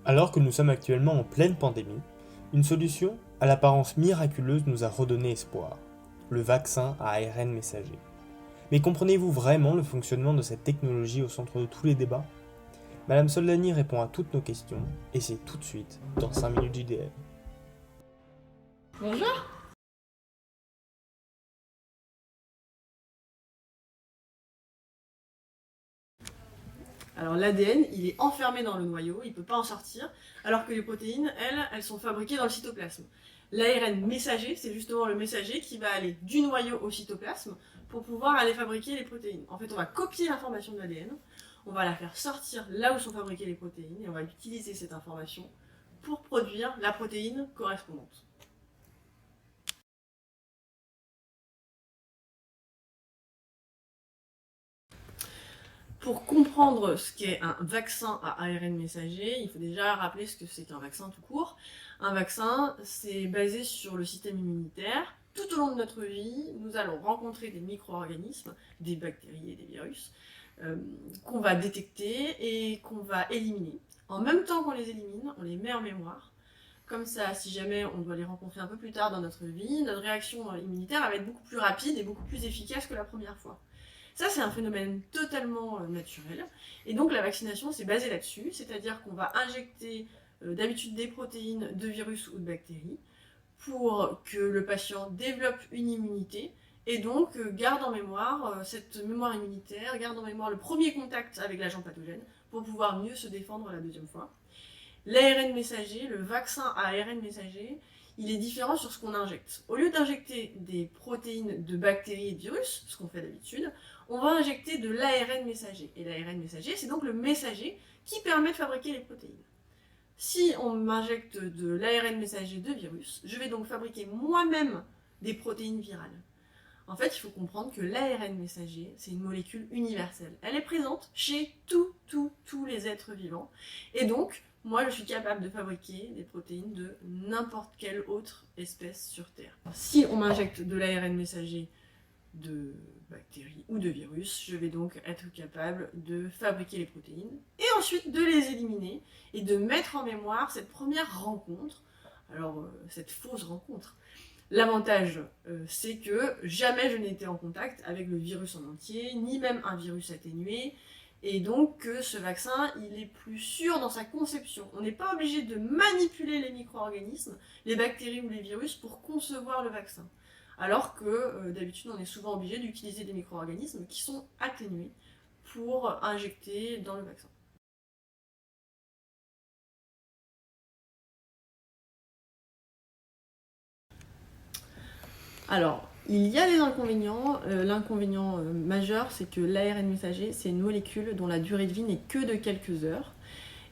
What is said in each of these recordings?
Alors que nous sommes actuellement en pleine pandémie, une solution à l'apparence miraculeuse nous a redonné espoir, le vaccin à ARN messager. Mais comprenez-vous vraiment le fonctionnement de cette technologie au centre de tous les débats? Madame Soldani répond à toutes nos questions, et c'est tout de suite dans 5 minutes JDL. Bonjour. Alors l'ADN, il est enfermé dans le noyau, il ne peut pas en sortir, alors que les protéines, elles sont fabriquées dans le cytoplasme. L'ARN messager, c'est justement le messager qui va aller du noyau au cytoplasme pour pouvoir aller fabriquer les protéines. En fait, on va copier l'information de l'ADN, on va la faire sortir là où sont fabriquées les protéines, et on va utiliser cette information pour produire la protéine correspondante. Pour comprendre ce qu'est un vaccin à ARN messager, il faut déjà rappeler ce que c'est qu'un vaccin tout court. Un vaccin, c'est basé sur le système immunitaire. Tout au long de notre vie, nous allons rencontrer des micro-organismes, des bactéries et des virus, qu'on va détecter et qu'on va éliminer. En même temps qu'on les élimine, on les met en mémoire. Comme ça, si jamais on doit les rencontrer un peu plus tard dans notre vie, notre réaction immunitaire va être beaucoup plus rapide et beaucoup plus efficace que la première fois. Ça, c'est un phénomène totalement naturel. Et donc, la vaccination, c'est basé là-dessus. C'est-à-dire qu'on va injecter d'habitude des protéines de virus ou de bactéries pour que le patient développe une immunité et donc garde en mémoire cette mémoire immunitaire, garde en mémoire le premier contact avec l'agent pathogène pour pouvoir mieux se défendre la deuxième fois. L'ARN messager, le vaccin à ARN messager, il est différent sur ce qu'on injecte. Au lieu d'injecter des protéines de bactéries et de virus, ce qu'on fait d'habitude, on va injecter de l'ARN messager. Et l'ARN messager, c'est donc le messager qui permet de fabriquer les protéines. Si on m'injecte de l'ARN messager de virus, je vais donc fabriquer moi-même des protéines virales. En fait, il faut comprendre que l'ARN messager, c'est une molécule universelle. Elle est présente chez tous les êtres vivants. Et donc, moi, je suis capable de fabriquer des protéines de n'importe quelle autre espèce sur Terre. Si on m'injecte de l'ARN messager de bactéries ou de virus, je vais donc être capable de fabriquer les protéines et ensuite de les éliminer et de mettre en mémoire cette première rencontre, alors cette fausse rencontre. L'avantage, c'est que jamais je n'ai été en contact avec le virus en entier, ni même un virus atténué, et donc que ce vaccin, il est plus sûr dans sa conception. On n'est pas obligé de manipuler les micro-organismes, les bactéries ou les virus pour concevoir le vaccin. Alors que d'habitude, on est souvent obligé d'utiliser des micro-organismes qui sont atténués pour injecter dans le vaccin. Alors, il y a des inconvénients. L'inconvénient majeur, c'est que l'ARN messager, c'est une molécule dont la durée de vie n'est que de quelques heures,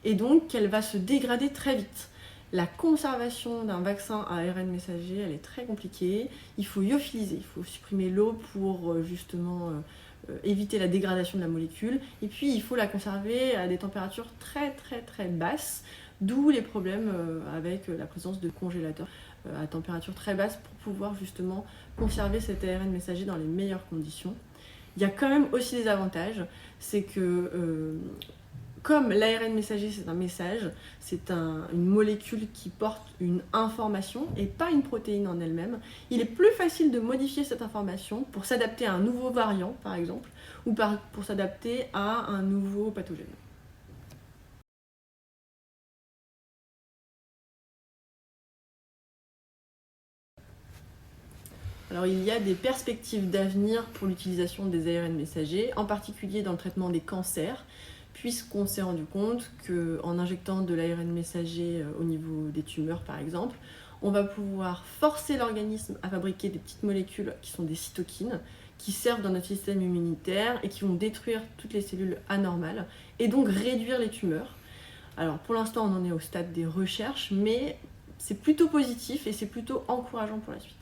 et donc qu'elle va se dégrader très vite. La conservation d'un vaccin à ARN messager, elle est très compliquée. Il faut lyophiliser, il faut supprimer l'eau pour justement éviter la dégradation de la molécule. Et puis, il faut la conserver à des températures très basses, d'où les problèmes avec la présence de congélateurs à température très basse pour pouvoir justement conserver cet ARN messager dans les meilleures conditions. Il y a quand même aussi des avantages, c'est que comme l'ARN messager c'est un message, c'est une molécule qui porte une information et pas une protéine en elle-même, il est plus facile de modifier cette information pour s'adapter à un nouveau variant par exemple, ou pour s'adapter à un nouveau pathogène. Alors il y a des perspectives d'avenir pour l'utilisation des ARN messagers, en particulier dans le traitement des cancers, puisqu'on s'est rendu compte qu'en injectant de l'ARN messager au niveau des tumeurs par exemple, on va pouvoir forcer l'organisme à fabriquer des petites molécules qui sont des cytokines, qui servent dans notre système immunitaire et qui vont détruire toutes les cellules anormales, et donc réduire les tumeurs. Alors pour l'instant on en est au stade des recherches, mais c'est plutôt positif et c'est plutôt encourageant pour la suite.